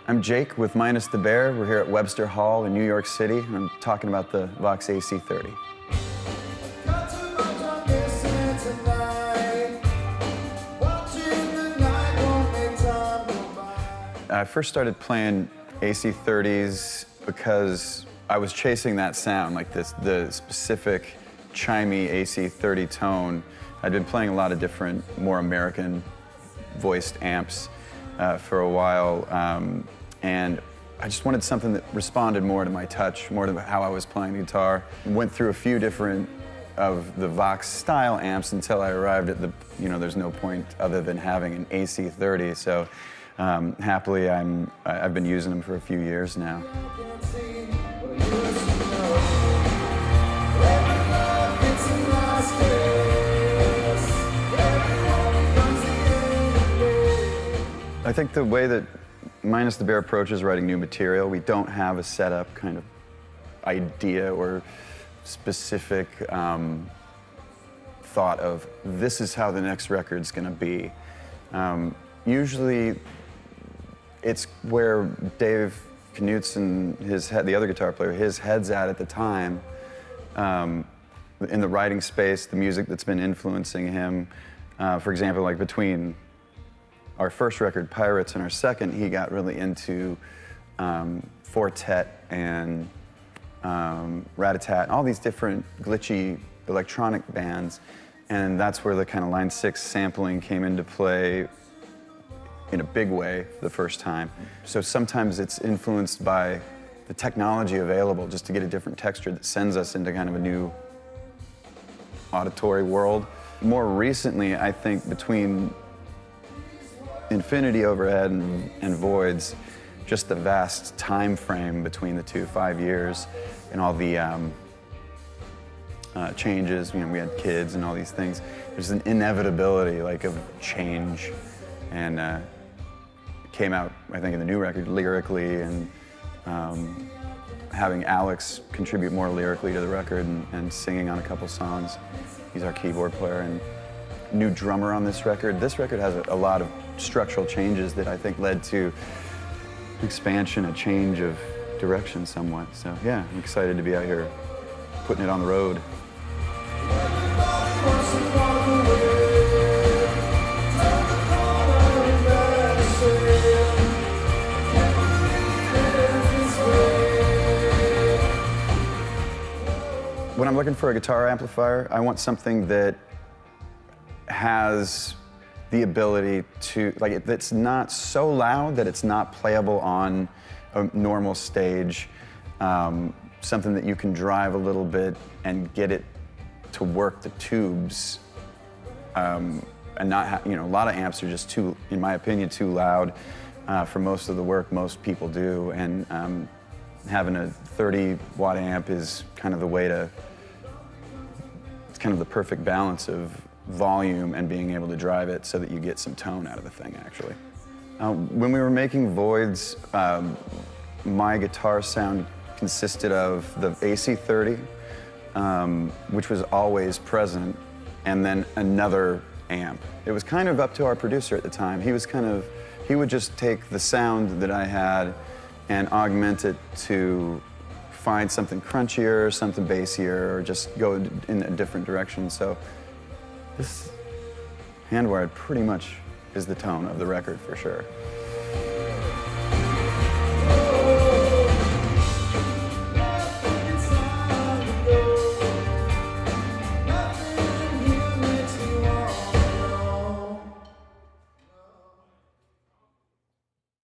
I'm Jake with Minus the Bear. We're here at Webster Hall in New York City, and I'm talking about the Vox AC30. I first started playing AC30s because I was chasing that sound, like the specific chimey AC30 tone. I'd been playing a lot of different, more American voiced amps for a while, and I just wanted something that responded more to my touch, more to how I was playing the guitar. Went through a few different of the Vox style amps until I arrived at there's no point other than having an AC30. So happily, I've been using them for a few years now. I think the way that Minus the Bear approaches writing new material, we don't have a setup kind of idea or specific thought of this is how the next record's going to be. Usually, it's where Dave Knutson, the other guitar player, his head's at the time, in the writing space, the music that's been influencing him. For example, like between our first record, Pirates, and our second, he got really into Fortet and Rat-a-tat, and all these different glitchy electronic bands. And that's where the kind of Line 6 sampling came into play in a big way for the first time. So sometimes it's influenced by the technology available just to get a different texture that sends us into kind of a new auditory world. More recently, I think between Infinity Overhead and Voids, just the vast time frame between the two, 5 years, and all the changes. We had kids and all these things. There's an inevitability, like, of change, and it came out, I think, in the new record lyrically, and having Alex contribute more lyrically to the record and singing on a couple songs. He's our keyboard player and new drummer on this record. This record has a lot of structural changes that I think led to expansion, a change of direction somewhat. So yeah, I'm excited to be out here putting it on the road. When I'm looking for a guitar amplifier, I want something that has the ability to, like, it's not so loud that it's not playable on a normal stage, something that you can drive a little bit and get it to work the tubes, and not a lot of amps are just too, in my opinion, too loud for most of the work most people do, and having a 30-watt amp is kind of the way to, it's kind of the perfect balance of volume and being able to drive it so that you get some tone out of the thing, actually. When we were making Voids, my guitar sound consisted of the AC30, which was always present, and then another amp. It was kind of up to our producer at the time. He would just take the sound that I had and augment it to find something crunchier, something bassier, or just go in a different direction. So this Handwired pretty much is the tone of the record, for sure.